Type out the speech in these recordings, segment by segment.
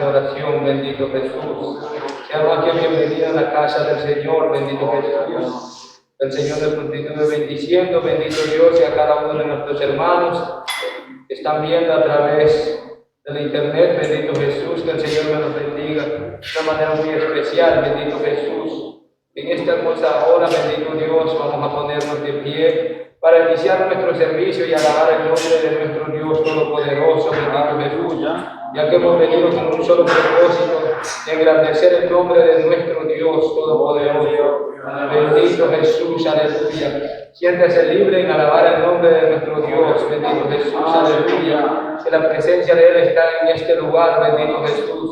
en oración, bendito Jesús. Seamos aquí bienvenidos a la casa del Señor, bendito Jesús. El Señor nos continúe bendiciendo, bendito Dios, y a cada uno de nuestros hermanos que están viendo a través de la internet, bendito Jesús, que el Señor nos bendiga de una manera muy especial, bendito Jesús. En esta hermosa hora, bendito Dios, vamos a ponernos de pie para iniciar nuestro servicio y alabar el nombre de nuestro Dios Todopoderoso, bendito Jesús, ya que hemos venido con un solo propósito, de engrandecer el nombre de nuestro Dios Todopoderoso. Bendito Jesús, aleluya. Siéntese libre en alabar el nombre de nuestro Dios, bendito Jesús, aleluya. Que la presencia de Él está en este lugar, bendito Jesús.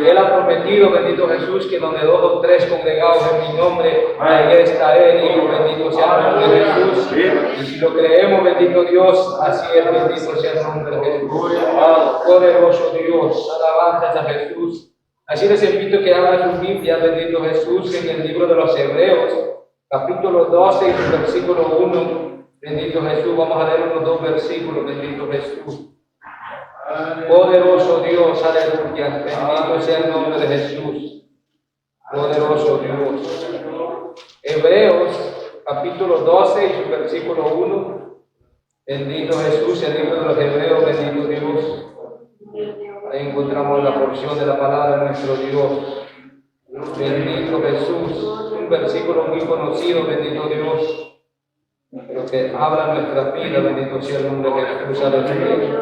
Él ha prometido, bendito Jesús, que donde 2 o 3 congregados en mi nombre, ahí está Él, y bendito sea el nombre de Jesús. Y si lo creemos, bendito Dios, así es, bendito sea el nombre de Jesús. Poderoso Dios, alabanzas a Jesús. Así les invito a que abran su Biblia, bendito Jesús, en el libro de los Hebreos, capítulo 12 y su versículo 1. Bendito Jesús, vamos a leer unos 2 versículos, bendito Jesús. Poderoso Dios, aleluya, bendito sea el nombre de Jesús. Poderoso Dios. Hebreos, capítulo 12 y su versículo 1. Bendito Jesús, el libro de los Hebreos, bendito Dios. Ahí encontramos la porción de la palabra de nuestro Dios. Bendito Jesús, un versículo muy conocido, bendito Dios, pero que habla nuestra vida, bendito sea el nombre de Jesús, aleluya.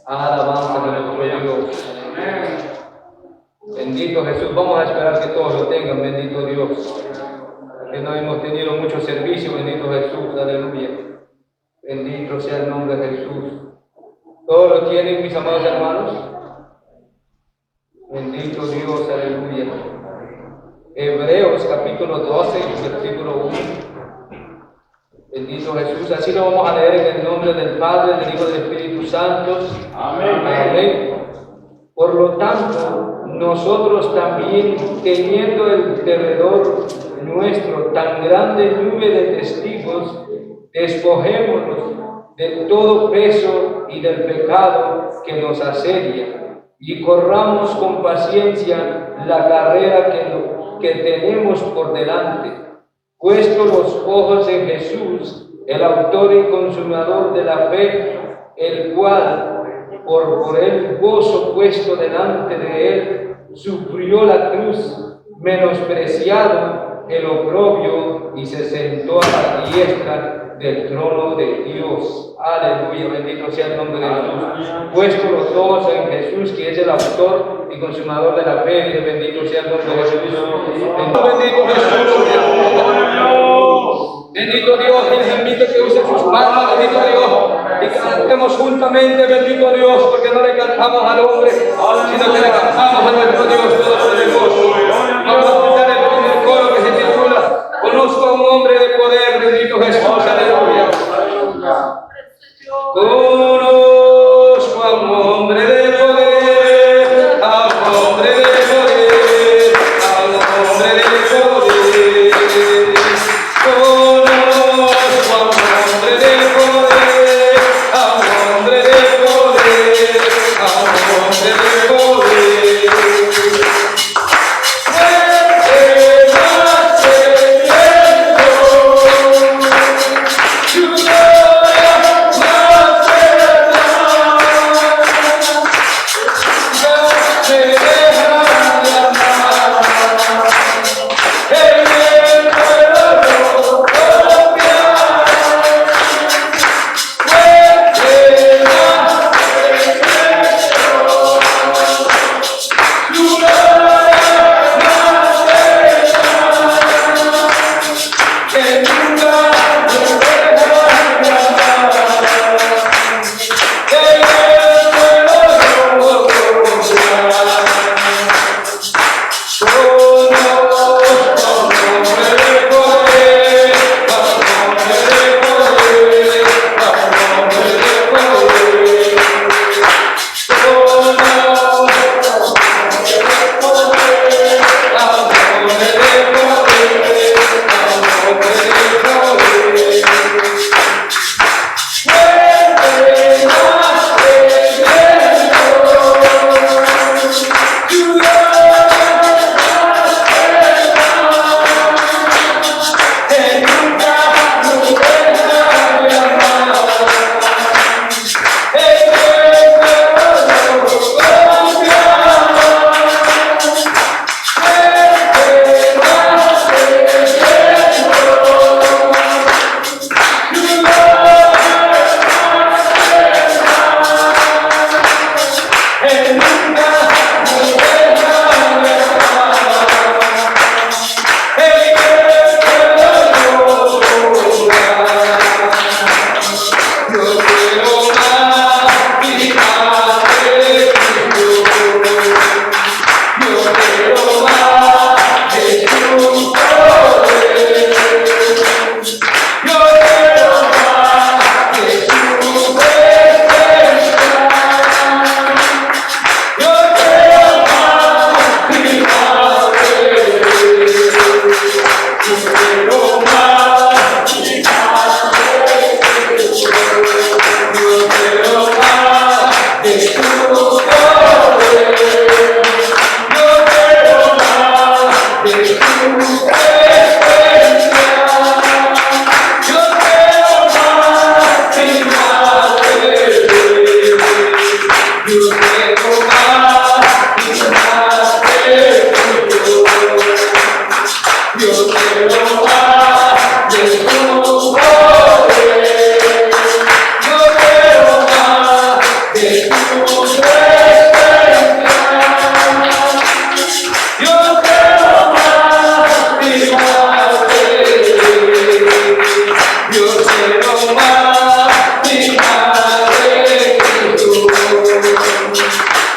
Alabanza de nuestro Dios. Bendito Jesús, vamos a esperar que todos lo tengan, bendito Dios, que no hemos tenido mucho servicio, bendito Jesús, aleluya. Bendito sea el nombre de Jesús. ¿Todos lo tienen, mis amados hermanos? Bendito Dios, aleluya. Hebreos capítulo 12, versículo 1. Bendito Jesús. Así lo vamos a leer en el nombre del Padre, del Hijo y del Espíritu Santo. Amén. Amén. Por lo tanto, nosotros también, teniendo alrededor nuestro tan grande nube de testigos, despojémonos de todo peso y del pecado que nos asedia, y corramos con paciencia la carrera que tenemos por delante, puesto los ojos en Jesús, el autor y consumador de la fe, el cual, por el gozo puesto delante de él, sufrió la cruz, menospreciado el oprobio, y se sentó a la diestra del trono de Dios. Aleluya, bendito sea el nombre de Jesús. Puesto los ojos en Jesús, que es el autor y consumador de la fe, y bendito sea el nombre de Jesús. Bendito Jesús. Bendito Dios, les invito a que usen sus palmas, bendito Dios, y que cantemos juntamente, bendito Dios, porque no le cantamos al hombre, sino que le cantamos a nuestro Dios Todopoderoso. Vamos a escuchar el primer coro que se titula Conozco a un hombre de poder, bendito Jesús, aleluya. Conozco a un hombre de poder, a un hombre de poder, a un hombre de poder. Conozco a un hombre de poder, a un hombre de poder, a un hombre de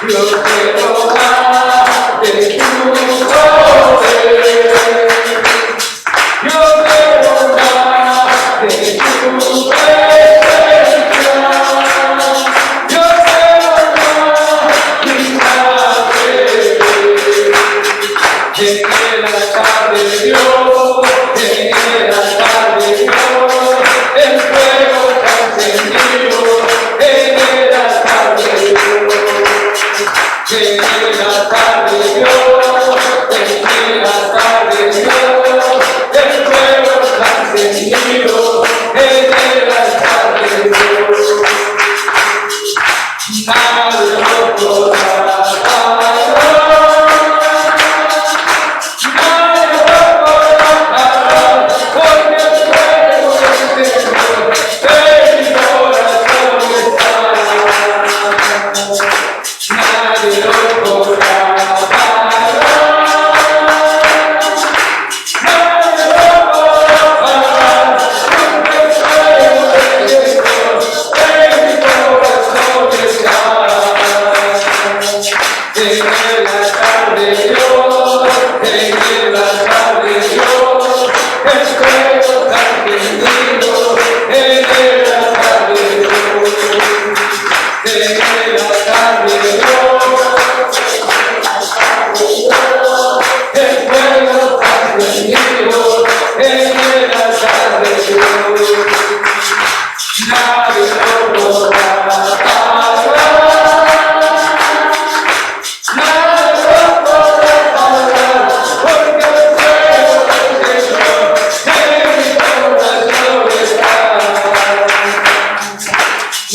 Yo quiero más de tu poder. Yo quiero más de tu presencia. Yo quiero más de tu en el altar de Dios, en el altar de Dios, el fuego está encendido, en el altar de Dios, en el altar de Dios, en el altar de Dios, el fuego está encendido, en el altar de Dios.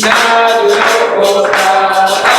Nadie lo podrá parar.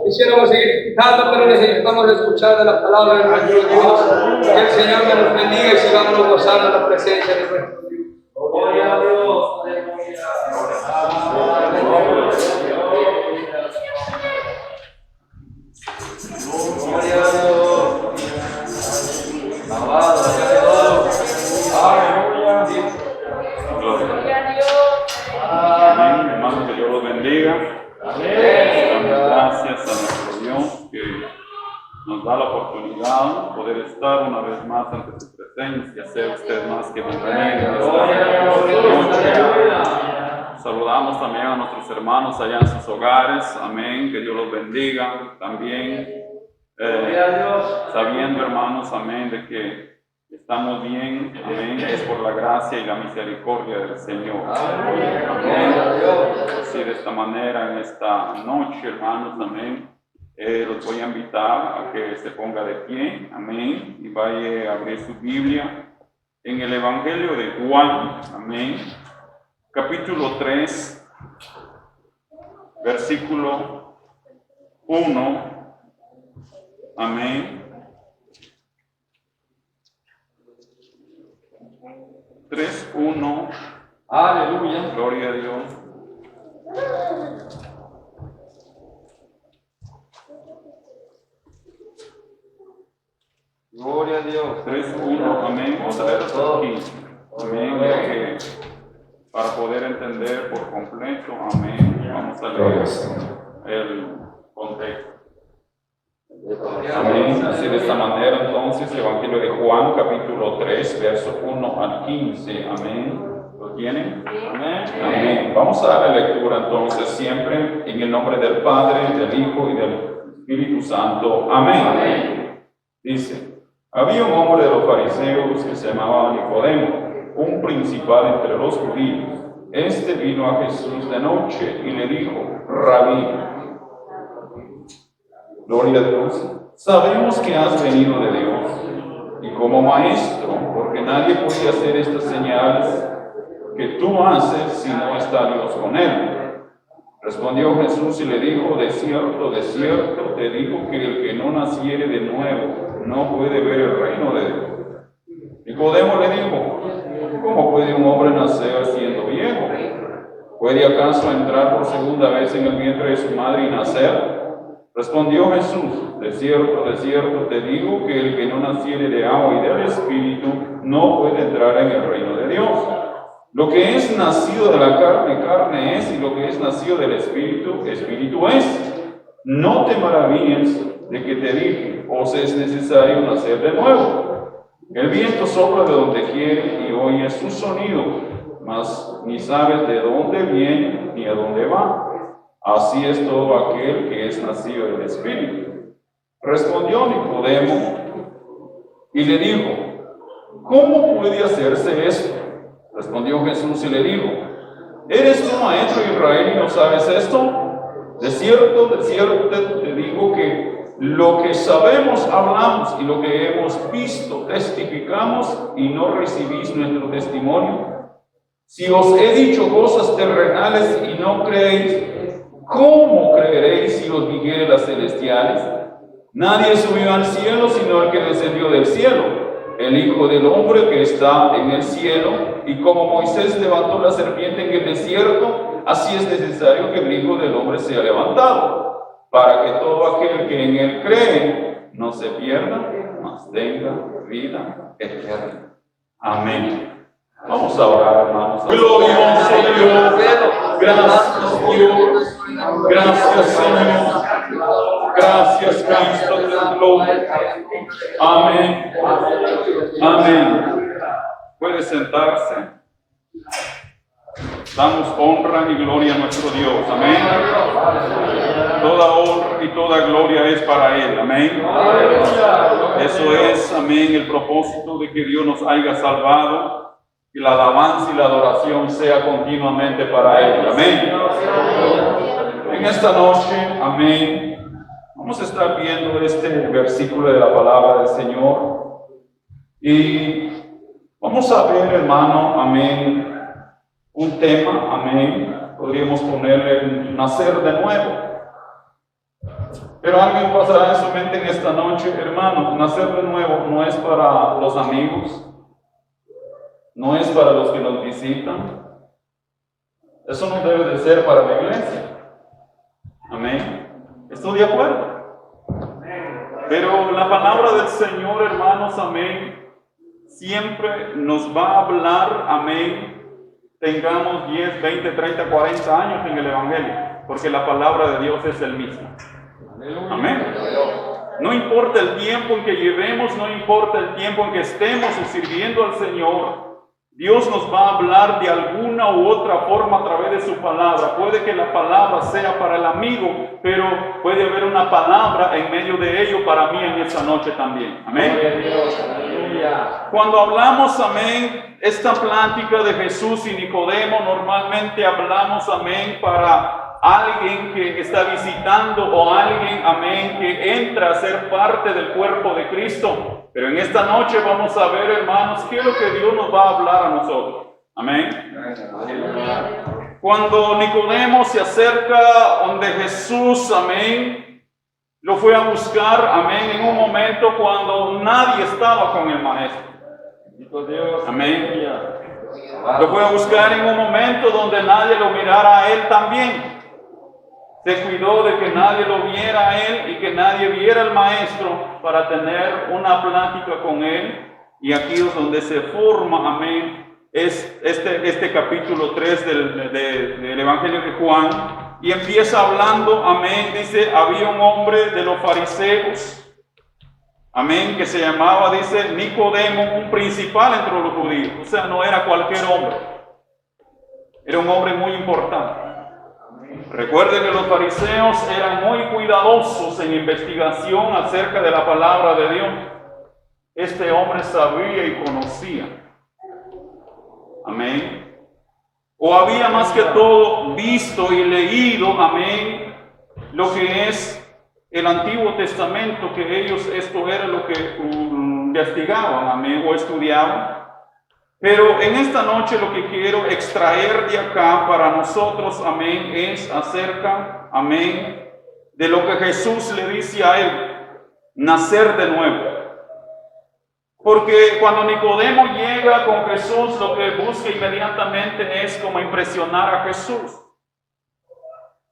Quisiéramos seguir cantando, pero necesitamos escuchar de la palabra del Dios. Que el Señor nos bendiga y sigamos gozando la presencia de nuestro Dios. Gloria a Dios. Gloria a Dios. Alabado sea Dios. Aleluya. Gloria a Dios. Amén. Hermanos, que Dios los bendiga. Amén. Damos gracias a nuestro Dios que nos da la oportunidad de poder estar una vez más ante su presencia. Sea usted más que bienvenido en esta noche. Saludamos también a nuestros hermanos allá en sus hogares. Amén. Que Dios los bendiga. También sabiendo, hermanos, amén, de que estamos bien, amén, es por la gracia y la misericordia del Señor. Amén. Así de esta manera, en esta noche, hermanos, amén, los voy a invitar a que se ponga de pie, amén, y vaya a abrir su Biblia en el Evangelio de Juan, amén, capítulo 3, versículo 1, amén. 3:1. Aleluya. Gloria a Dios. Gloria a Dios. 3:1, amén. Vamos a ver hasta aquí. Amén. Ya que para poder entender por completo, amén, vamos a leer el contexto. Amén. Así de esta manera, entonces, Evangelio de Juan, capítulo 3, verso 1 al 15. Amén. ¿Lo tienen? Amén. Amén. Vamos a dar la lectura, entonces, siempre en el nombre del Padre, del Hijo y del Espíritu Santo. Amén. Amén. Dice: había un hombre de los fariseos que se llamaba Nicodemo, un principal entre los judíos. Este vino a Jesús de noche y le dijo: Rabí, gloria a Dios, sabemos que has venido de Dios y como maestro, porque nadie puede hacer estas señales que tú haces si no está Dios con él. Respondió Jesús y le dijo: de cierto te digo que el que no naciere de nuevo no puede ver el reino de Dios. Nicodemo le dijo: ¿cómo puede un hombre nacer siendo viejo? ¿Puede acaso entrar por segunda vez en el vientre de su madre y nacer? Respondió Jesús: de cierto te digo que el que no naciere de agua y del Espíritu no puede entrar en el reino de Dios. Lo que es nacido de la carne, carne es, y lo que es nacido del Espíritu, Espíritu es. No te maravilles de que te dije: os es necesario nacer de nuevo. El viento sopla de donde quiere y oyes su sonido, mas ni sabes de dónde viene ni a dónde va. Así es todo aquel que es nacido del Espíritu. Respondió Nicodemo y le dijo: ¿cómo puede hacerse esto? Respondió Jesús y le dijo: ¿eres tú maestro de Israel y no sabes esto? De cierto te digo que lo que sabemos hablamos y lo que hemos visto testificamos y no recibís nuestro testimonio. Si os he dicho cosas terrenales y no creéis, ¿cómo creeréis si os dijere las celestiales? Nadie subió al cielo sino el que descendió del cielo, el Hijo del Hombre que está en el cielo. Y como Moisés levantó la serpiente en el desierto, así es necesario que el Hijo del Hombre sea levantado, para que todo aquel que en él cree no se pierda, mas tenga vida eterna. Amén. Vamos a orar, hermanos. Glorioso Dios, gracias Dios, gracias Señor, gracias Cristo de la gloria. Amén. Amén. Puede sentarse. Damos honra y gloria a nuestro Dios. Amén. Toda honra y toda gloria es para Él. Amén. Eso es, amén, el propósito de que Dios nos haya salvado. Y la alabanza y la adoración sea continuamente para Él. Amén. En esta noche, amén, vamos a estar viendo este versículo de la palabra del Señor. Y vamos a ver, hermano, amén, un tema, amén, podríamos ponerle nacer de nuevo. Pero alguien pasará en su mente en esta noche: hermano, nacer de nuevo no es para los amigos, no es para los que nos visitan. Eso no debe de ser para la iglesia. Amén. ¿Estoy de acuerdo? Pero la palabra del Señor, hermanos, amén, siempre nos va a hablar, amén, tengamos 10, 20, 30, 40 años en el Evangelio, porque la palabra de Dios es el mismo. Amén. No importa el tiempo en que llevemos, no importa el tiempo en que estemos sirviendo al Señor, Dios nos va a hablar de alguna u otra forma a través de su palabra. Puede que la palabra sea para el amigo, pero puede haber una palabra en medio de ello para mí en esta noche también. Amén. Cuando hablamos, amén, esta plática de Jesús y Nicodemo, normalmente hablamos, amén, para alguien que está visitando o alguien, amén, que entra a ser parte del cuerpo de Cristo. Pero en esta noche vamos a ver, hermanos, qué es lo que Dios nos va a hablar a nosotros. Amén. Cuando Nicodemo se acerca donde Jesús, amén, lo fue a buscar, amén, en un momento cuando nadie estaba con el maestro. Amén. Lo fue a buscar en un momento donde nadie lo mirara a él también. Se cuidó de que nadie lo viera a él y que nadie viera al maestro para tener una plática con él. Y aquí es donde se forma, amén, es este capítulo 3 del Evangelio de Juan. Y empieza hablando, amén, dice, había un hombre de los fariseos, amén, que se llamaba, dice, Nicodemo, un principal entre los judíos. O sea, no era cualquier hombre. Era un hombre muy importante. Recuerden que los fariseos eran muy cuidadosos en investigación acerca de la palabra de Dios. Este hombre sabía y conocía. Amén. O había más que todo visto y leído, amén, lo que es el Antiguo Testamento, que ellos esto era lo que investigaban, amén, o estudiaban. Pero en esta noche lo que quiero extraer de acá para nosotros, amén, es acerca, amén, de lo que Jesús le dice a él, nacer de nuevo. Porque cuando Nicodemo llega con Jesús, lo que busca inmediatamente es como impresionar a Jesús.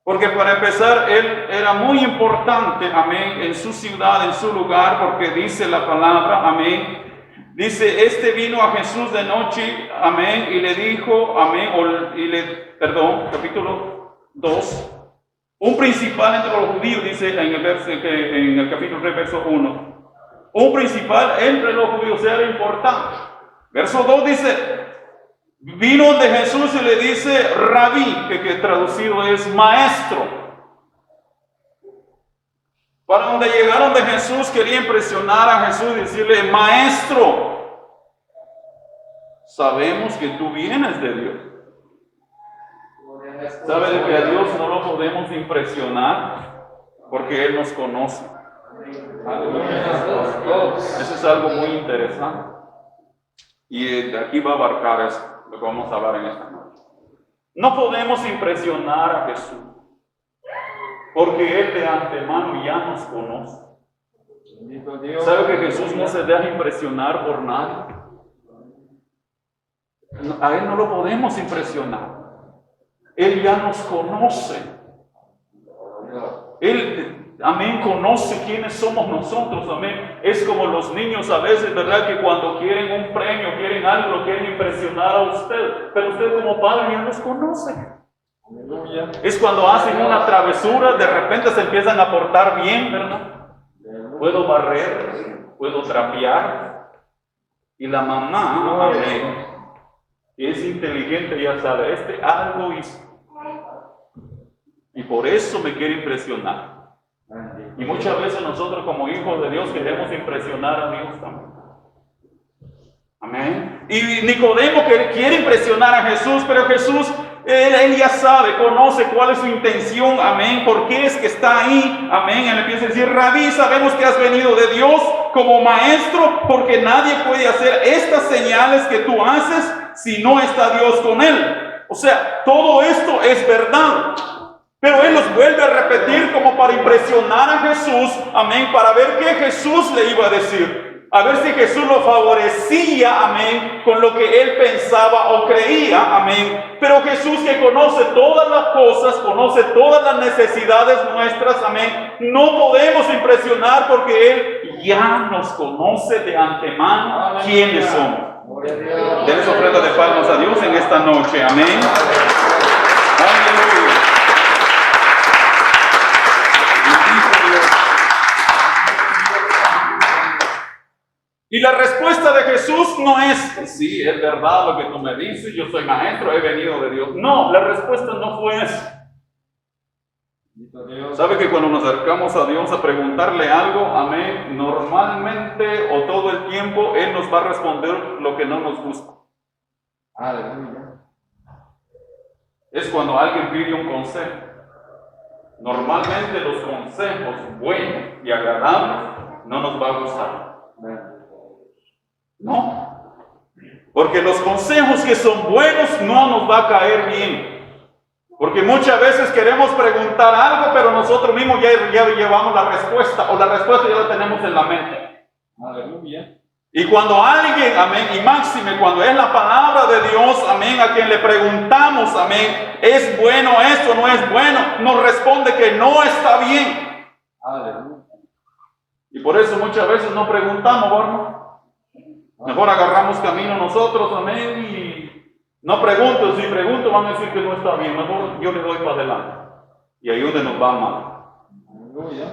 Porque para empezar, él era muy importante, amén, en su ciudad, en su lugar, porque dice la palabra, amén. Dice, este vino a Jesús de noche, amén, y le dijo, amén, capítulo 2, un principal entre los judíos, dice en el capítulo 3, verso 1, un principal entre los judíos, era importante. Verso 2 dice, vino de Jesús y le dice, rabí, que traducido es maestro. Para donde llegaron de Jesús, quería impresionar a Jesús y decirle, maestro, sabemos que tú vienes de Dios. ¿Sabe de que a Dios no lo podemos impresionar? Porque Él nos conoce. Eso es algo muy interesante. Y de aquí va a abarcar eso, lo que vamos a hablar en esta noche. No podemos impresionar a Jesús, porque Él de antemano ya nos conoce. ¿Sabe que Jesús no se deja impresionar por nadie? A Él no lo podemos impresionar. Él ya nos conoce. Él, amén, conoce quiénes somos nosotros, amén. Es como los niños a veces, ¿verdad? Que cuando quieren un premio, quieren algo, quieren impresionar a usted. Pero usted como padre ya los conoce. Es cuando hacen una travesura, de repente se empiezan a portar bien, ¿verdad? Puedo barrer, puedo trapear. Y la mamá, amén, que es inteligente, ya sabe, algo hizo. Y por eso me quiere impresionar. Y muchas veces nosotros como hijos de Dios queremos impresionar a Dios también. Amén. Y Nicodemo quiere impresionar a Jesús, pero Jesús, él ya sabe, conoce cuál es su intención, amén, por qué es que está ahí, amén. Él empieza a decir, rabí, sabemos que has venido de Dios como maestro, porque nadie puede hacer estas señales que tú haces si no está Dios con él. O sea, todo esto es verdad. Pero él los vuelve a repetir como para impresionar a Jesús, amén, para ver qué Jesús le iba a decir. A ver si Jesús lo favorecía, amén, con lo que él pensaba o creía, amén. Pero Jesús, que conoce todas las cosas, conoce todas las necesidades nuestras, amén, no podemos impresionar porque él ya nos conoce de antemano quiénes somos. Denle ofrenda de palmas a Dios en esta noche, amén. Aleluya. Y la respuesta de Jesús no es, sí, es verdad lo que tú me dices, yo soy maestro, he venido de Dios. No, la respuesta no fue esa. ¿Sabe que cuando nos acercamos a Dios a preguntarle algo, amén, normalmente o todo el tiempo Él nos va a responder lo que no nos gusta? Aleluya. Es cuando alguien pide un consejo. Normalmente los consejos buenos y agradables no nos va a gustar. No. Porque los consejos que son buenos no nos va a caer bien. Porque muchas veces queremos preguntar algo, pero nosotros mismos ya llevamos la respuesta, o la respuesta ya la tenemos en la mente. Aleluya. Y cuando alguien, amén, y máxime, cuando es la palabra de Dios, amén, a quien le preguntamos, amén, ¿es bueno esto o no es bueno? Nos responde que no está bien. Aleluya. Y por eso muchas veces no preguntamos, hermano. Mejor agarramos camino nosotros, amén, y no pregunto. Si pregunto van a decir que no está bien. Mejor yo le doy para adelante. Y ahí es donde nos va mal. Aleluya.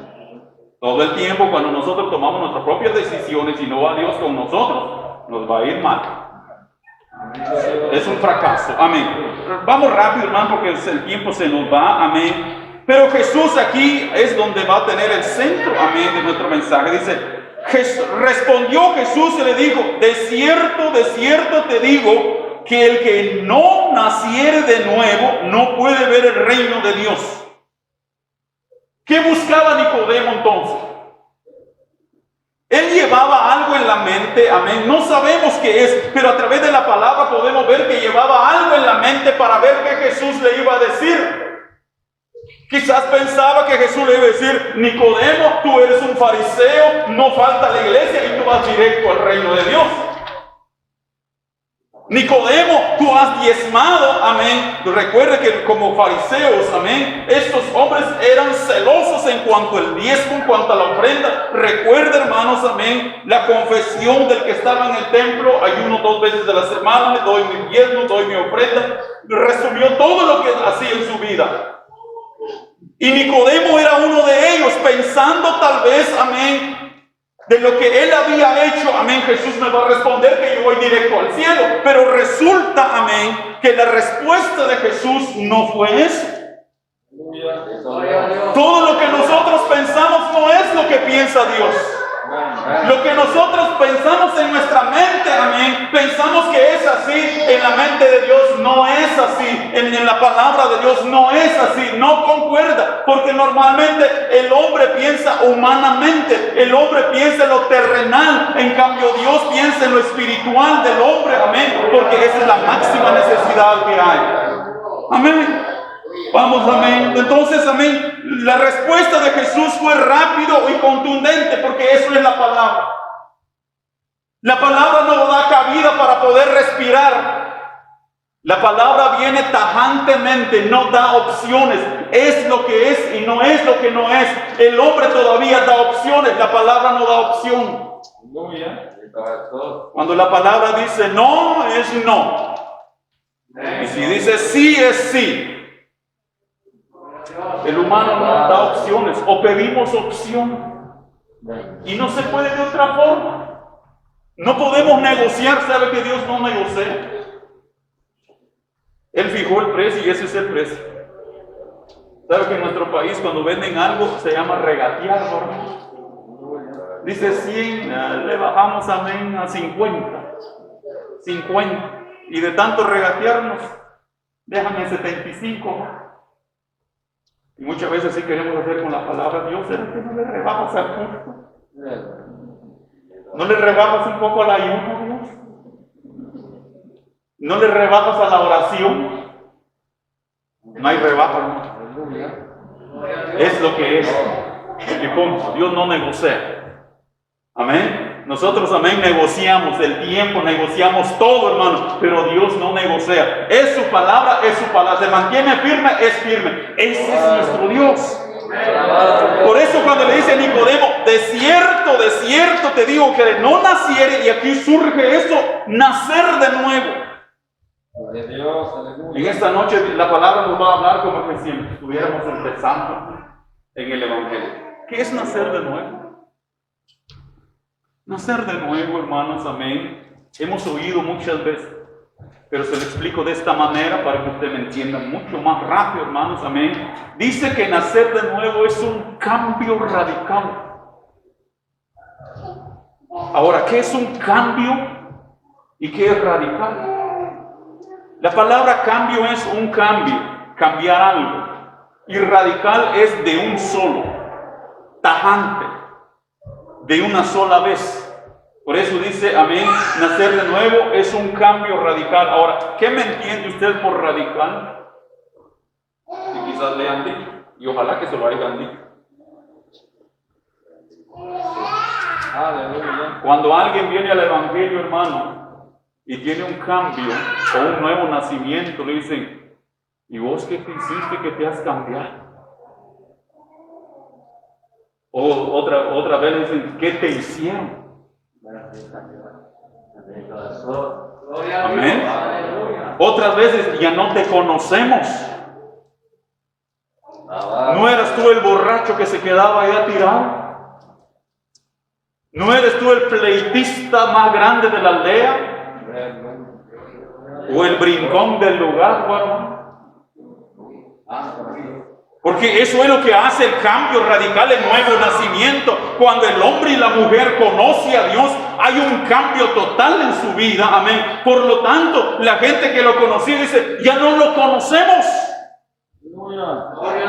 Todo el tiempo cuando nosotros tomamos nuestras propias decisiones y no va Dios con nosotros, nos va a ir mal. Es un fracaso. Amén. Vamos rápido, hermano, porque el tiempo se nos va. Amén. Pero Jesús aquí es donde va a tener el centro, amén, de nuestro mensaje. Dice, respondió Jesús y le dijo, de cierto te digo, que el que no naciere de nuevo no puede ver el reino de Dios. ¿Qué buscaba Nicodemo entonces? Él llevaba algo en la mente, amén. No sabemos qué es, pero a través de la palabra podemos ver que llevaba algo en la mente para ver qué Jesús le iba a decir. Quizás pensaba que Jesús le iba a decir, Nicodemo, tú eres un fariseo, no falta la iglesia y tú vas directo al reino de Dios. Nicodemo, tú has diezmado, amén. Recuerde que como fariseos, amén, estos hombres eran celosos en cuanto al diezmo, en cuanto a la ofrenda. Recuerda, hermanos, amén, la confesión del que estaba en el templo, ayuno 2 veces de la semana, doy mi diezmo, doy mi ofrenda. Resumió todo lo que hacía en su vida. Y Nicodemo era uno de ellos, pensando tal vez, amén, de lo que él había hecho, amén, Jesús me va a responder que yo voy directo al cielo. Pero resulta, amén, que la respuesta de Jesús no fue eso. Todo lo que nosotros pensamos no es lo que piensa Dios. Lo que nosotros pensamos en nuestra mente, amén, pensamos que es así, en la mente de Dios no es así, en la palabra de Dios no es así, no concuerda, porque normalmente el hombre piensa humanamente, el hombre piensa en lo terrenal, en cambio Dios piensa en lo espiritual del hombre, amén, porque esa es la máxima necesidad que hay. Amén. Vamos, amén. Entonces, amén, la respuesta de Jesús fue rápido y contundente, porque eso es la palabra. La palabra no da cabida para poder respirar. La palabra viene tajantemente, no da opciones. Es lo que es y no es lo que no es. El hombre todavía da opciones, la palabra no da opción. Cuando la palabra dice no, es no. Y si dice sí, es sí. El humano no da opciones, o pedimos opción, y no se puede de otra forma. No podemos negociar. ¿Sabe que Dios no negocia? Él fijó el precio y ese es el precio. ¿Sabe que en nuestro país cuando venden algo se llama regatear, ¿no? Dice 100, le bajamos, amén, a 50, y de tanto regatearnos déjame 75. Y muchas veces sí queremos hacer con la palabra, Dios, ¿será que no le rebajas al culto? ¿No le rebajas un poco al ayuno, Dios? ¿No le rebajas a la oración? No hay rebaja, ¿no? Es lo que es. Y punto. Dios no negocia. Amén. Nosotros, amén, negociamos el tiempo, negociamos todo, hermano, pero Dios no negocia. Es su palabra, se mantiene firme, es firme. Ese es nuestro Dios. Por eso cuando le dice a Nicodemo, de cierto te digo que no naciere, y aquí surge eso, nacer de nuevo. En esta noche la palabra nos va a hablar como que si estuviéramos empezando en el Evangelio. ¿Qué es nacer de nuevo? Nacer de nuevo, hermanos, amén. Hemos oído muchas veces, pero se lo explico de esta manera para que usted me entienda mucho más rápido, hermanos, amén. Dice que nacer de nuevo es un cambio radical. Ahora, ¿qué es un cambio y qué es radical? La palabra cambio es un cambio, cambiar algo. Y radical es de un solo, tajante, de una sola vez. Por eso dice, amén, nacer de nuevo es un cambio radical. Ahora, ¿qué me entiende usted por radical? Y quizás le han dicho, y ojalá que se lo hayan dicho. Aleluya. Cuando alguien viene al Evangelio, hermano, y tiene un cambio o un nuevo nacimiento, le dicen, ¿y vos qué te hiciste que te has cambiado? O otra vez le dicen, ¿qué te hicieron? Amén. Otras veces ya no te conocemos. ¿No eras tú el borracho que se quedaba allá tirado? ¿No eres tú el pleitista más grande de la aldea? ¿O el brincón del lugar, hermano? Porque eso es lo que hace el cambio radical, el nuevo nacimiento. Cuando el hombre y la mujer conocen a Dios, hay un cambio total en su vida. Amén. Por lo tanto, la gente que lo conocía dice, ya no lo conocemos.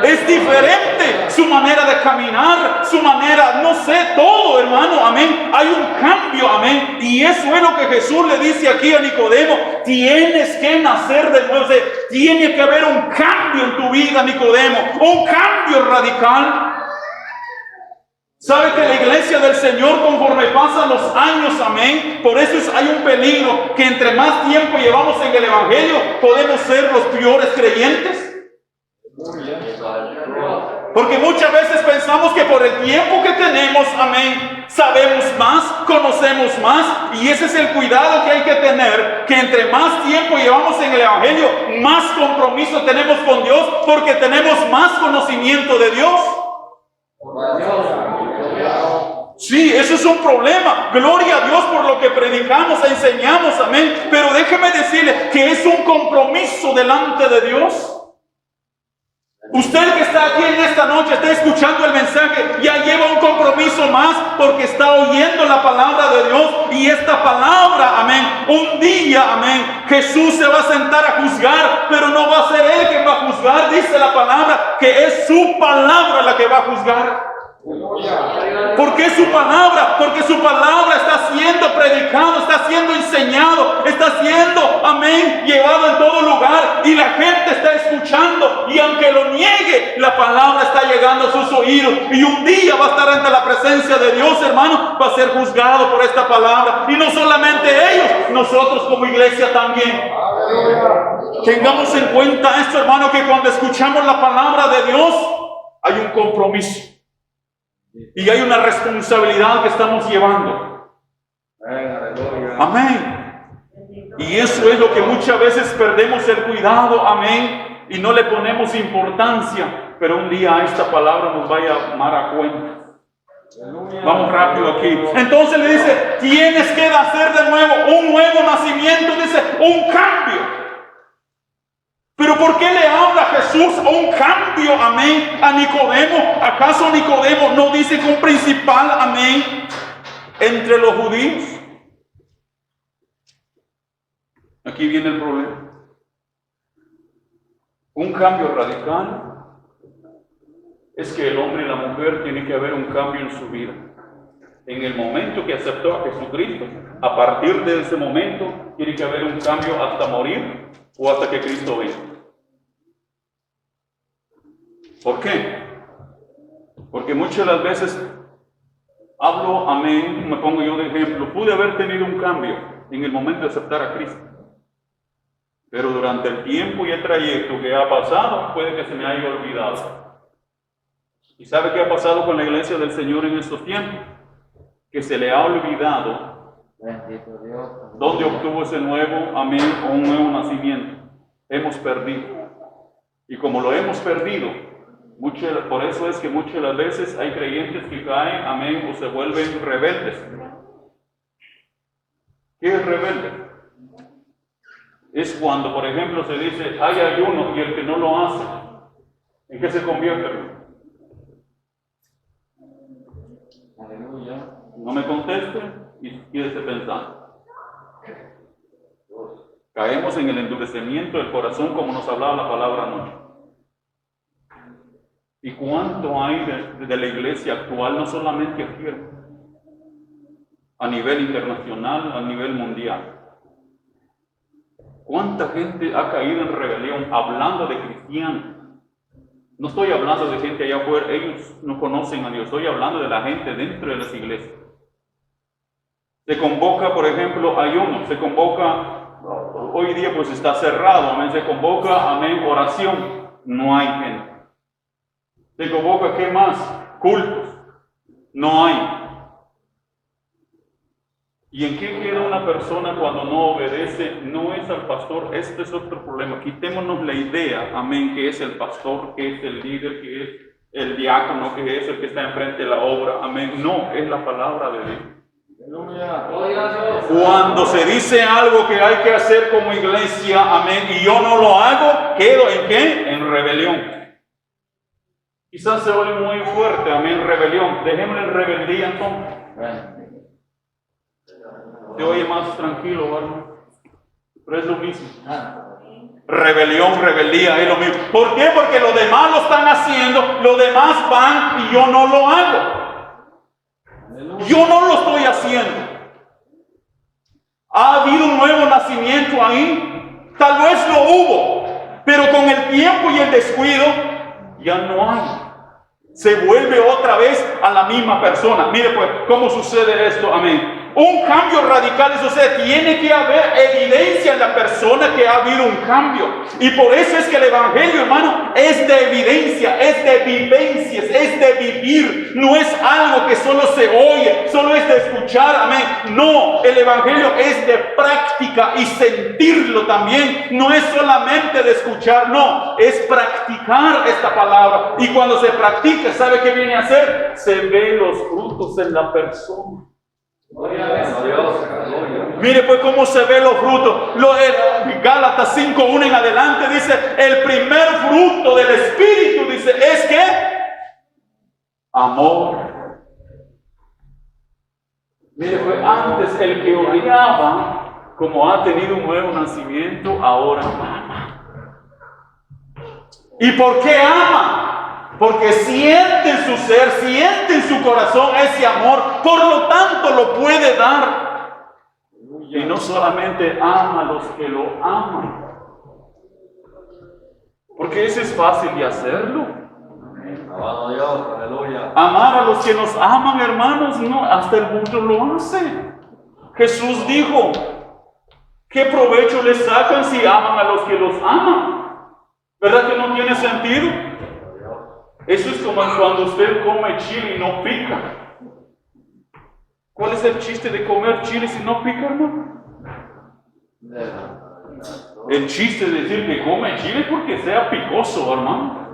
Es diferente su manera de caminar, su manera, no sé, todo, hermano, amén. Hay un cambio, amén. Y eso es lo que Jesús le dice aquí a Nicodemo. Tienes que nacer de nuevo. O sea, tiene que haber un cambio en tu vida, Nicodemo. Un cambio radical. ¿Sabe que la iglesia del Señor, conforme pasan los años, amén? Por eso hay un peligro, que entre más tiempo llevamos en el Evangelio, podemos ser los peores creyentes. Porque muchas veces pensamos que por el tiempo que tenemos, amén, sabemos más, conocemos más, y ese es el cuidado que hay que tener, que entre más tiempo llevamos en el Evangelio, más compromiso tenemos con Dios, porque tenemos más conocimiento de Dios. Sí, eso es un problema. Gloria a Dios por lo que predicamos e enseñamos, amén. Pero déjeme decirle que es un compromiso delante de Dios. Usted que está aquí en esta noche, está escuchando el mensaje, ya lleva un compromiso más porque está oyendo la palabra de Dios. Y esta palabra, amén, un día, amén, Jesús se va a sentar a juzgar, pero no va a ser Él quien va a juzgar. Dice la palabra que es su palabra la que va a juzgar. ¿Por qué su palabra? Porque su palabra está siendo predicado, está siendo enseñado, está siendo, amén, llevado en todo lugar, y la gente está escuchando, y aunque lo niegue, la palabra está llegando a sus oídos, y un día va a estar ante la presencia de Dios, hermano, va a ser juzgado por esta palabra. Y no solamente ellos, nosotros como iglesia también. Tengamos en cuenta esto, hermano, que cuando escuchamos la palabra de Dios, hay un compromiso. Y hay una responsabilidad que estamos llevando. Amén. Y eso es lo que muchas veces perdemos el cuidado. Amén. Y no le ponemos importancia. Pero un día esta palabra nos va a llamar a cuenta. Vamos rápido aquí. Entonces le dice, tienes que nacer de nuevo. Un nuevo nacimiento. Dice, un cambio. Pero ¿por qué le habla Jesús un cambio, amén, a Nicodemo? ¿Acaso Nicodemo no dice que un principal, amén, entre los judíos? Aquí viene el problema. Un cambio radical es que el hombre y la mujer tienen que haber un cambio en su vida. En el momento que aceptó a Jesucristo, a partir de ese momento tiene que haber un cambio hasta morir o hasta que Cristo venga. ¿Por qué? Porque muchas de las veces hablo, amén, me pongo yo de ejemplo, pude haber tenido un cambio en el momento de aceptar a Cristo, pero durante el tiempo y el trayecto que ha pasado, puede que se me haya olvidado. ¿Y sabe qué ha pasado con la iglesia del Señor en estos tiempos? Que se le ha olvidado dónde obtuvo ese nuevo, amén, o un nuevo nacimiento. Hemos perdido. Y como lo hemos perdido, por eso es que muchas de las veces hay creyentes que caen, amén, o se vuelven rebeldes. ¿Qué es rebelde? Es cuando, por ejemplo, se dice, hay ayuno y el que no lo hace, ¿en qué se convierte? Aleluya. No me conteste y quédese pensando. Caemos en el endurecimiento del corazón como nos hablaba la palabra anoche. ¿Y cuánto hay de la iglesia actual, no solamente aquí, a nivel internacional, a nivel mundial? ¿Cuánta gente ha caído en rebelión hablando de cristianos? No estoy hablando de gente allá afuera, ellos no conocen a Dios, estoy hablando de la gente dentro de las iglesias. Se convoca, por ejemplo, ayuno, se convoca, hoy día pues está cerrado, amén, se convoca, amén, oración, no hay gente. Se convoca, ¿qué más? Cultos, no hay. ¿Y en qué queda una persona cuando no obedece? No es al pastor, este es otro problema. Quitémonos la idea, amén, que es el pastor, que es el líder, que es el diácono, que es el que está enfrente de la obra, amén. No, es la palabra de Dios. Cuando se dice algo que hay que hacer como iglesia, amén, y yo no lo hago, ¿quedo en qué? En rebelión. Quizás se oye muy fuerte, amén, rebelión. Dejémosle en rebeldía entonces. Se oye más tranquilo, ¿verdad? Pero es lo mismo. Rebelión, rebeldía, es lo mismo. ¿Por qué? Porque los demás lo están haciendo, los demás van y yo no lo hago. Yo no lo estoy haciendo. ¿Ha habido un nuevo nacimiento ahí? Tal vez lo hubo, pero con el tiempo y el descuido ya no hay. Se vuelve otra vez a la misma persona. Mire pues, ¿cómo sucede esto? Amén. Un cambio radical, eso sea, tiene que haber evidencia en la persona que ha habido un cambio. Y por eso es que el Evangelio, hermano, es de evidencia, es de vivencias, es de vivir. No es algo que solo se oye, solo es de escuchar, amén. No, el Evangelio es de práctica y sentirlo también. No es solamente de escuchar, no, es practicar esta palabra. Y cuando se practica, ¿sabe qué viene a hacer? Se ven los frutos en la persona. Mire pues cómo se ven los frutos. Gálatas 5:1 en adelante dice, el primer fruto del Espíritu, dice, es que amor. Mire pues, antes el que odiaba, como ha tenido un nuevo nacimiento, ahora ama. ¿Y por qué ama? Porque siente en su ser, siente en su corazón ese amor, por lo tanto lo puede dar. Y no solamente ama a los que lo aman, porque eso es fácil de hacerlo. Alabado Dios, aleluya. Amar a los que nos aman, hermanos, no, hasta el mundo lo hace. Jesús dijo, ¿qué provecho les sacan si aman a los que los aman? ¿Verdad que no tiene sentido? Eso es como cuando usted come chile y no pica. ¿Cuál es el chiste de comer chile si no pica, hermano? El chiste de decir que come chile porque sea picoso, hermano.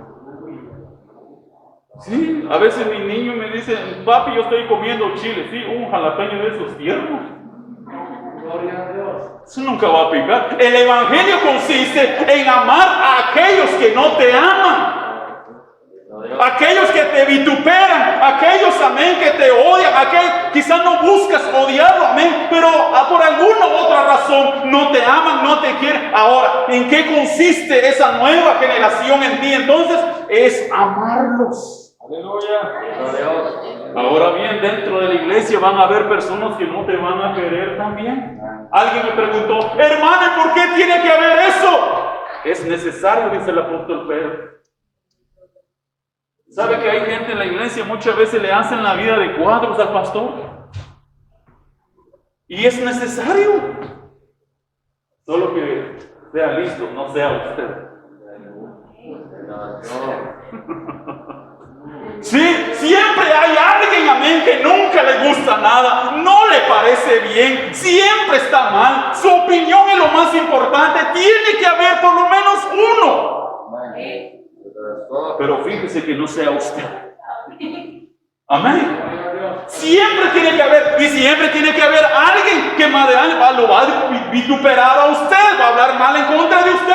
Sí, a veces mi niño me dice, papi, yo estoy comiendo chile. Sí, un jalapeño de esos tiernos. Eso nunca va a picar. El evangelio consiste en amar a aquellos que no te aman. Aquellos que te vituperan, aquellos, amén, que te odian, quizás no buscas odiarlo, amén, pero por alguna u otra razón no te aman, no te quieren. Ahora, ¿en qué consiste esa nueva generación en ti? Entonces, es amarlos. Aleluya. Ahora bien, dentro de la iglesia van a haber personas que no te van a querer también. Alguien me preguntó, hermano, ¿por qué tiene que haber eso? Es necesario, dice el apóstol Pedro. ¿Sabe que hay gente en la iglesia, muchas veces le hacen la vida de cuadros al pastor? Y es necesario. Solo que sea listo, no sea usted. Sí, siempre hay alguien, amén, que nunca le gusta nada, no le parece bien, siempre está mal, su opinión es lo más importante, tiene que haber por lo menos uno. Pero fíjese que no sea usted. Amén. Siempre tiene que haber, y siempre tiene que haber alguien que víctima de algo, lo va a vituperar a usted, va a hablar mal en contra de usted.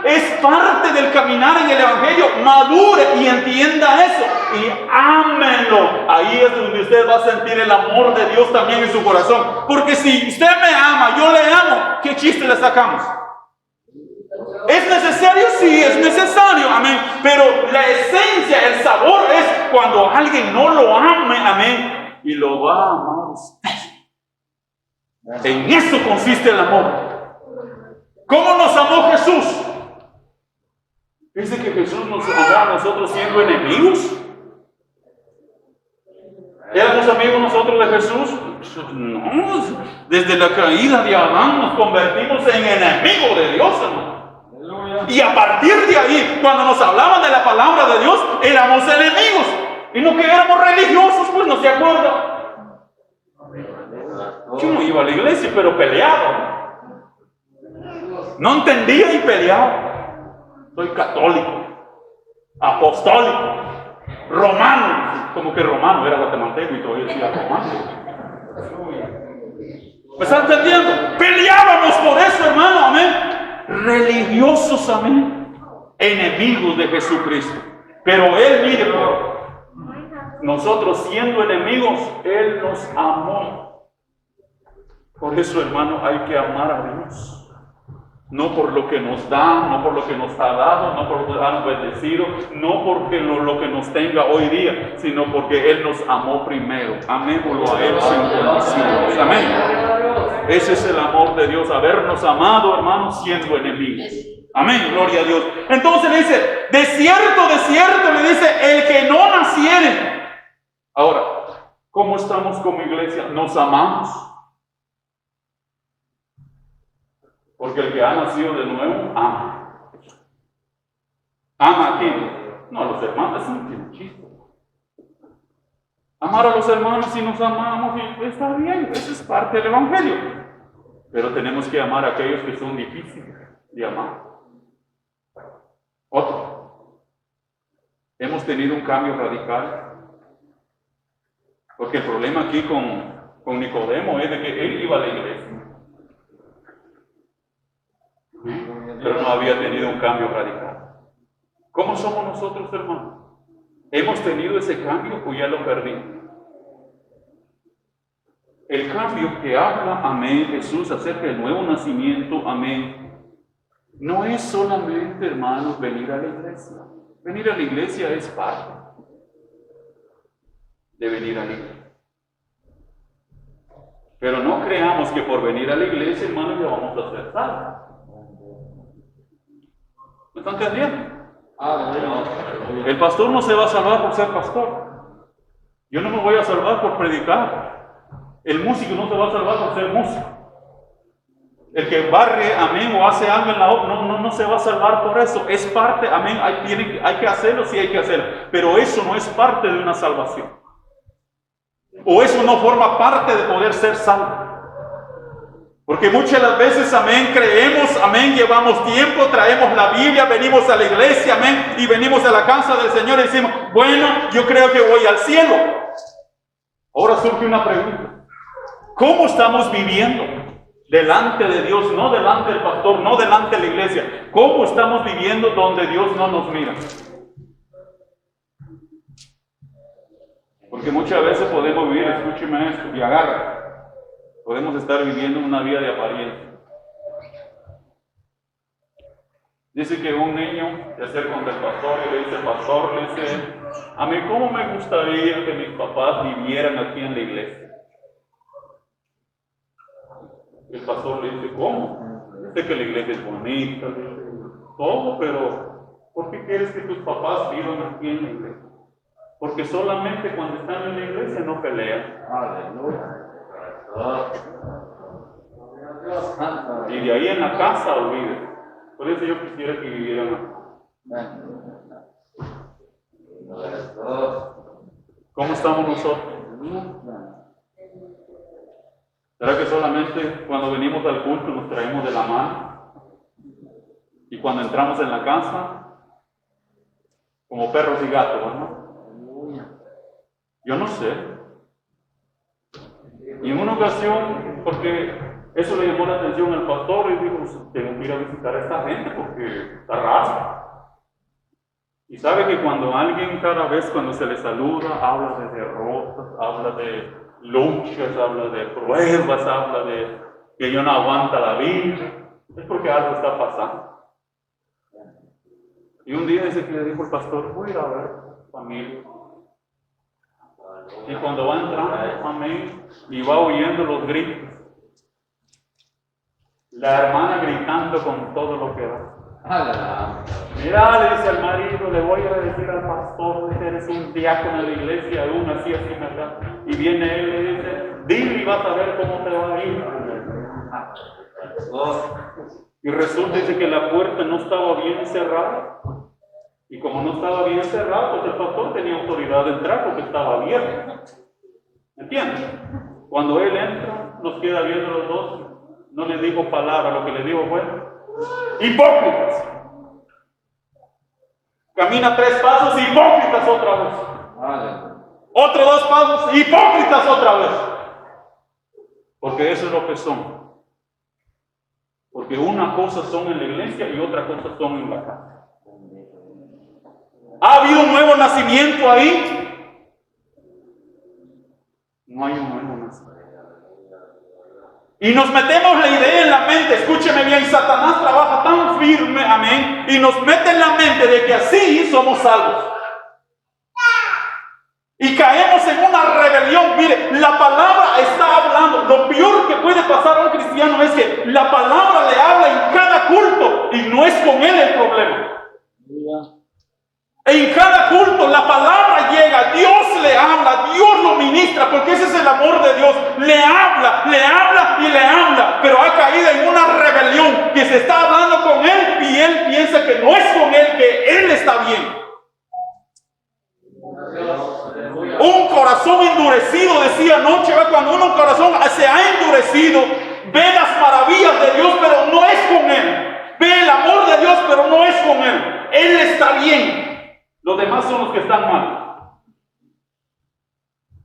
Es parte del caminar en el Evangelio. Madure y entienda eso y ámenlo. Ahí es donde usted va a sentir el amor de Dios también en su corazón. Porque si usted me ama, yo le amo, ¿qué chiste le sacamos? ¿Es necesario? Sí, es necesario, amén. Pero la esencia, el sabor es cuando alguien no lo ame, amén, y lo va a amar usted. En eso consiste el amor. ¿Cómo nos amó Jesús? Dice que Jesús nos amó a nosotros siendo enemigos. ¿Éramos amigos nosotros de Jesús? No, desde la caída de Adán nos convertimos en enemigos de Dios, hermano. Y a partir de ahí, cuando nos hablaban de la palabra de Dios, éramos enemigos. Y no que éramos religiosos, pues no se acuerda. Yo no iba a la iglesia, pero peleaba. No entendía y peleaba. Soy católico, apostólico, romano. Como que romano, era guatemalteco y todavía decía romano. ¿Me está entendiendo? Peleábamos por eso, hermano, amén. Religiosos, amén. Enemigos de Jesucristo. Pero Él, mire, nosotros siendo enemigos, Él nos amó. Por eso, hermano, hay que amar a Dios. No por lo que nos da, no por lo que nos ha dado, no por lo que nos ha bendecido, no porque lo que nos tenga hoy día, sino porque Él nos amó primero. Amémoslo a Él sin condiciones. Amén. Ese es el amor de Dios, habernos amado, hermanos, siendo enemigos. Amén, gloria a Dios. Entonces le dice, de cierto, le dice, el que no naciere. Ahora, ¿cómo estamos como iglesia? ¿Nos amamos? Porque el que ha nacido de nuevo, ama. ¿Ama a quién? No, a los hermanos, eso no tiene chiste. Amar a los hermanos si nos amamos, está bien, eso es parte del Evangelio. Pero tenemos que amar a aquellos que son difíciles de amar. Otro. Hemos tenido un cambio radical. Porque el problema aquí con Nicodemo es de que él iba a la iglesia. Pero no había tenido un cambio radical. ¿Cómo somos nosotros, hermanos? ¿Hemos tenido ese cambio o ya lo perdimos? El cambio que habla, amén, Jesús acerca del nuevo nacimiento, amén, no es solamente, hermanos, venir a la iglesia. Venir a la iglesia es parte de venir a la iglesia. Pero no creamos que por venir a la iglesia, hermanos, ya vamos a ser salvos. ¿Me están entendiendo? El pastor no se va a salvar por ser pastor. Yo no me voy a salvar por predicar. El músico no se va a salvar por ser músico. El que barre, amén, o hace algo en la obra, no se va a salvar por eso. Es parte, amén, hay que hacerlo, sí hay que hacerlo. Pero eso no es parte de una salvación. O eso no forma parte de poder ser salvo. Porque muchas de las veces, amén, creemos, amén, llevamos tiempo, traemos la Biblia, venimos a la iglesia, amén, y venimos a la casa del Señor y decimos, bueno, yo creo que voy al cielo. Ahora surge una pregunta. ¿Cómo estamos viviendo delante de Dios? No delante del pastor, no delante de la iglesia. ¿Cómo estamos viviendo donde Dios no nos mira? Porque muchas veces podemos vivir, escúcheme esto, y agarra. Podemos estar viviendo una vida de apariencia. Dice que un niño se acerca con el pastor y le dice, pastor, le dice, a mí cómo me gustaría que mis papás vivieran aquí en la iglesia. El pastor le dice, ¿cómo? Dice que la iglesia es bonita, todo, pero ¿por qué quieres que tus papás vivan aquí en la iglesia? Porque solamente cuando están en la iglesia no pelean. Aleluya. Y de ahí en la casa olviden. Por eso yo quisiera que vivieran aquí. ¿Cómo estamos nosotros? ¿Será que solamente cuando venimos al culto nos traemos de la mano? Y cuando entramos en la casa, como perros y gatos, ¿no? Yo no sé. Y en una ocasión, porque Eso le llamó la atención al pastor y dijo, tengo que ir a visitar a esta gente porque está raro. Y sabe que cuando alguien cada vez cuando se le saluda habla de derrotas, habla de luchas, habla de pruebas, habla de que yo no aguanta la vida, es porque algo está pasando. Y un día dice que le dijo el pastor, voy a ir a ver familia. Y cuando va entrando, amén, y va oyendo los gritos, la hermana gritando con todo lo que da. Mira, le dice al marido, le voy a decir al pastor que eres un diácono de la iglesia, uno así, acá. Y viene él y le dice, dile y vas a ver cómo te va a ir. Y resulta dice, que la puerta no estaba bien cerrada. Y como no estaba bien cerrada, pues el pastor tenía autoridad de entrar porque estaba abierto. ¿Entiendes? Cuando él entra, nos queda viendo los dos. No le digo palabra, lo que le digo fue hipócritas. Camina 3 pasos, hipócritas otra vez. Otros 2 pasos, hipócritas otra vez. Porque eso es lo que son. Porque una cosa son en la iglesia y otra cosa son en la casa. ¿Ha habido un nuevo nacimiento ahí? No hay un nuevo nacimiento. Y nos metemos la idea en la mente, escúcheme bien, Satanás trabaja tan firme, amén, y nos mete en la mente de que así somos salvos. Y caemos en una rebelión. Mire, la palabra está hablando. Lo peor que puede pasar a un cristiano es que la palabra le habla en cada culto y no es con él el problema. En cada culto la palabra llega, Dios le habla, Dios lo ministra, porque ese es el amor de Dios. Le habla y le habla, pero ha caído en una rebelión que se está hablando con él y él piensa que no es con él, que él está bien. Un corazón endurecido, decía anoche, cuando un corazón se ha endurecido, ve las maravillas de Dios, pero no es con él. Ve el amor de Dios, pero no es con él. Él está bien. Los demás son los que están mal.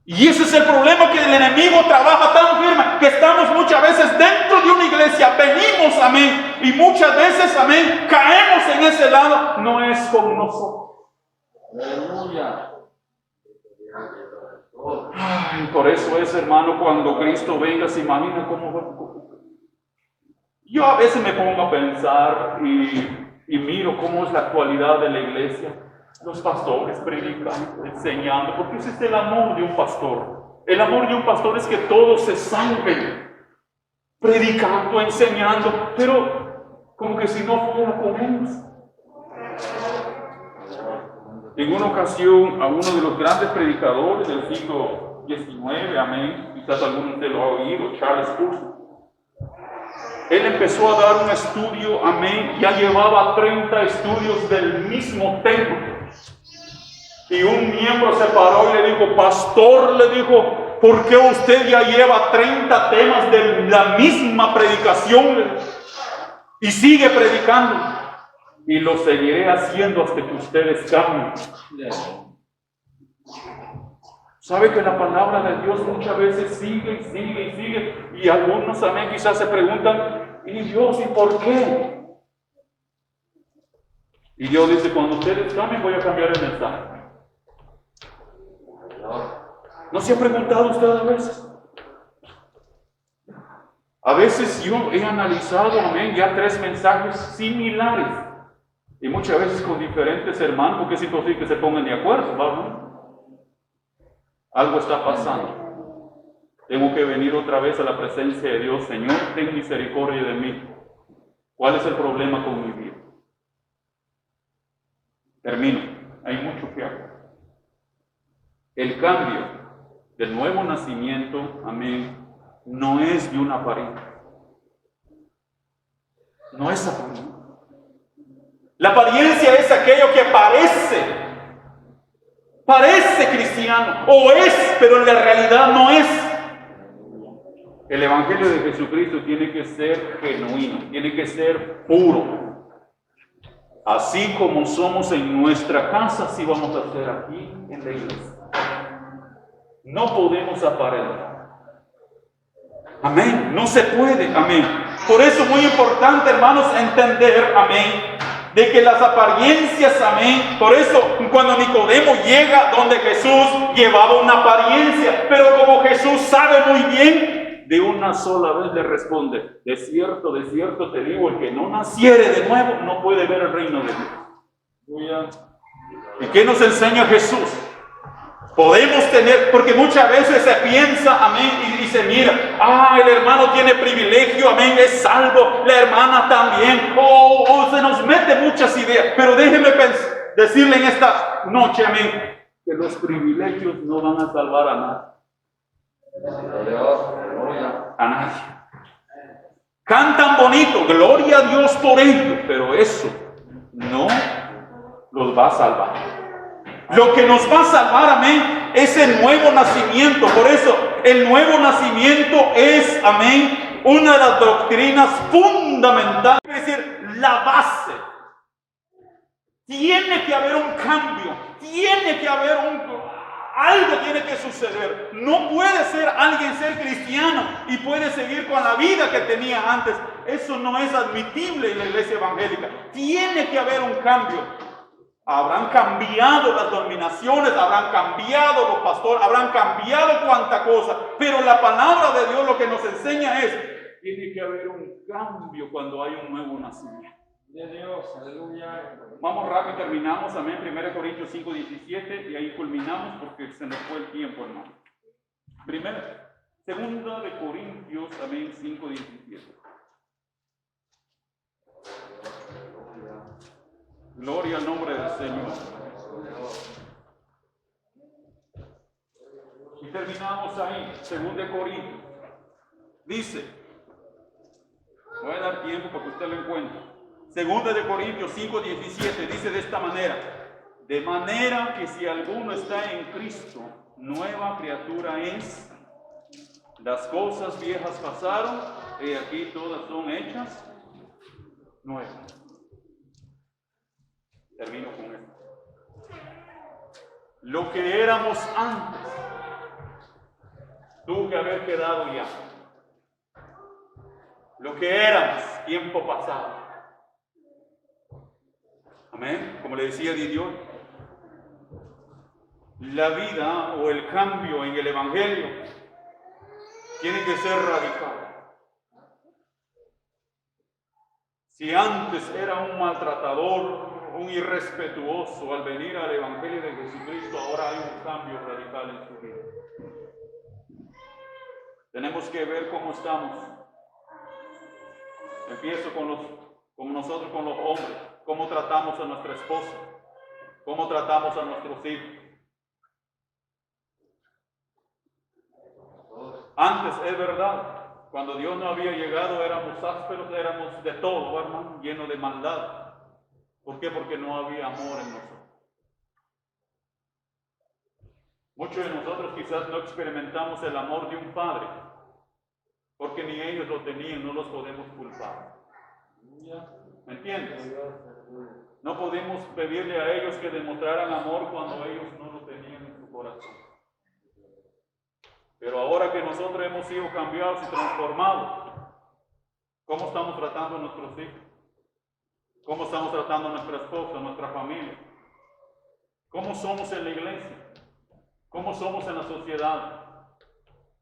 Y ese es el problema, que el enemigo trabaja tan firme, que estamos muchas veces dentro de una iglesia, venimos, amén, y muchas veces, amén, caemos en ese lado, no es con nosotros. Aleluya. Ay, por eso es, hermano, cuando Cristo venga, se imagina cómo va. Yo a veces me pongo a pensar y miro cómo es la actualidad de la iglesia. Los pastores predicando, enseñando, porque ese es el amor de un pastor. El amor de un pastor es que todos se salven, predicando, enseñando, pero como que si no fuera con ellos. En una ocasión, a uno de los grandes predicadores del siglo XIX, amén, quizás algunos de lo han oído, Charles Spurgeon, él empezó a dar un estudio, amén, ya llevaba 30 estudios del mismo tema. Y un miembro se paró y le dijo, pastor, le dijo, ¿por qué usted ya lleva 30 temas de la misma predicación y sigue predicando? Y lo seguiré haciendo hasta que ustedes cambien. ¿Sabe que la palabra de Dios muchas veces sigue y sigue y sigue? Y algunos también quizás se preguntan, ¿y Dios, y por qué? Y Dios dice, cuando ustedes cambien voy a cambiar el mensaje. ¿No se ha preguntado usted a veces? A veces yo he analizado, amén, ya 3 mensajes similares. Y muchas veces con diferentes hermanos, porque es imposible que se pongan de acuerdo, ¿verdad? Algo está pasando. Tengo que venir otra vez a la presencia de Dios. Señor, ten misericordia de mí. ¿Cuál es el problema con mi vida? Termino. Hay mucho que hacer. El cambio del nuevo nacimiento, amén, no es de una apariencia. No es apariencia. La apariencia es aquello que parece cristiano, o es, pero en la realidad no es. El Evangelio de Jesucristo tiene que ser genuino, tiene que ser puro. Así como somos en nuestra casa, así vamos a ser aquí en la iglesia. No podemos aparentar. Amén. No se puede. Amén. Por eso es muy importante, hermanos, entender, amén, de que las apariencias, amén. Por eso cuando Nicodemo llega donde Jesús, llevaba una apariencia, pero como Jesús sabe muy bien, de una sola vez le responde: de cierto te digo, el que no naciere de nuevo no puede ver el reino de Dios. ¿Y qué nos enseña Jesús? Podemos tener, porque muchas veces se piensa, amén, y se mira: el hermano tiene privilegio, amén, es salvo, la hermana también, o se nos mete muchas ideas. Pero déjeme decirle en esta noche, amén, que los privilegios no van a salvar a nadie. A nadie. Cantan bonito, gloria a Dios por ello, pero eso no los va a salvar. Lo que nos va a salvar, amén, es el nuevo nacimiento. Por eso, el nuevo nacimiento es, amén, una de las doctrinas fundamentales, es decir, la base. Tiene que haber un cambio, tiene que haber algo tiene que suceder. No puede alguien ser cristiano y puede seguir con la vida que tenía antes. Eso no es admitible en la iglesia evangélica. Tiene que haber un cambio. Habrán cambiado las dominaciones, habrán cambiado los pastores, habrán cambiado cuanta cosa, pero la palabra de Dios lo que nos enseña es: tiene que haber un cambio cuando hay un nuevo nacimiento. De Dios, aleluya. Vamos rápido, terminamos, amén, 1 Corintios 5:17, y ahí culminamos porque se nos fue el tiempo, hermano. Segunda de Corintios, amén, 5:17. Gloria al nombre del Señor. Y terminamos ahí, 2 Corintios. Dice, voy a dar tiempo para que usted lo encuentre. 2 Corintios 5:17 dice de esta manera: de manera que si alguno está en Cristo, nueva criatura es. Las cosas viejas pasaron, y aquí todas son hechas nuevas. Termino con esto. Lo que éramos antes tuvo que haber quedado ya. Lo que éramos tiempo pasado. Amén. Como le decía Didier, la vida o el cambio en el evangelio tiene que ser radical. Si antes era un maltratador, un irrespetuoso, al venir al evangelio de Jesucristo, ahora hay un cambio radical en su vida. Tenemos que ver cómo estamos. Empiezo con nosotros, con los hombres, cómo tratamos a nuestra esposa, cómo tratamos a nuestros hijos. Antes, es verdad, cuando Dios no había llegado éramos ásperos, éramos de todo, hermano, llenos de maldad. ¿Por qué? Porque no había amor en nosotros. Muchos de nosotros quizás no experimentamos el amor de un padre, porque ni ellos lo tenían, no los podemos culpar. ¿Me entiendes? No podemos pedirle a ellos que demostraran amor cuando ellos no lo tenían en su corazón. Pero ahora que nosotros hemos sido cambiados y transformados, ¿cómo estamos tratando a nuestros hijos? ¿Cómo estamos tratando a nuestra esposa, a nuestra familia? ¿Cómo somos en la iglesia? ¿Cómo somos en la sociedad?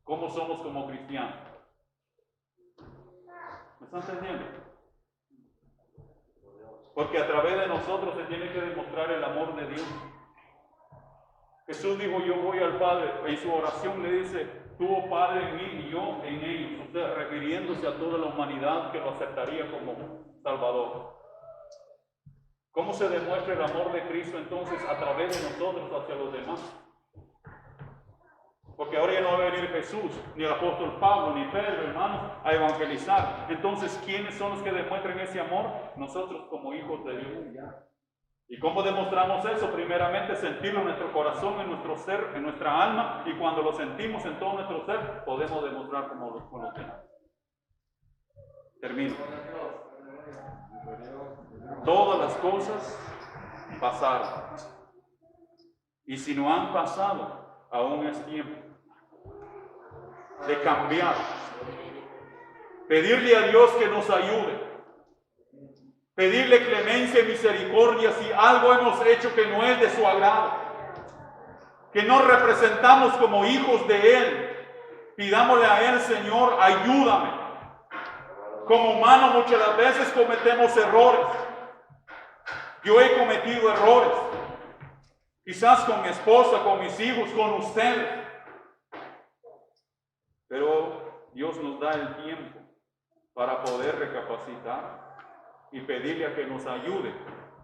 ¿Cómo somos como cristianos? ¿Me están entendiendo? Porque a través de nosotros se tiene que demostrar el amor de Dios. Jesús dijo: yo voy al Padre. En su oración le dice: tú, oh Padre, en mí y yo en ellos. O sea, refiriéndose a toda la humanidad que lo aceptaría como Salvador. ¿Cómo se demuestra el amor de Cristo entonces? A través de nosotros hacia los demás. Porque ahora ya no va a venir Jesús, ni el apóstol Pablo, ni Pedro, hermanos, a evangelizar. Entonces, ¿quiénes son los que demuestran ese amor? Nosotros como hijos de Dios. ¿Y cómo demostramos eso? Primeramente, sentirlo en nuestro corazón, en nuestro ser, en nuestra alma. Y cuando lo sentimos en todo nuestro ser, podemos demostrar como los demás. Termino. Todas las cosas pasaron. Y si no han pasado, aún es tiempo de cambiar Pedirle a Dios que nos ayude. Pedirle clemencia y misericordia si algo hemos hecho que no es de su agrado. Que no representamos como hijos de Él. Pidámosle a Él, Señor, ayúdame. Como humanos muchas las veces cometemos errores. Yo he cometido errores. Quizás con mi esposa, con mis hijos, con ustedes. Pero Dios nos da el tiempo para poder recapacitar y pedirle a que nos ayude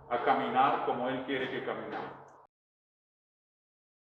a caminar como Él quiere que caminemos.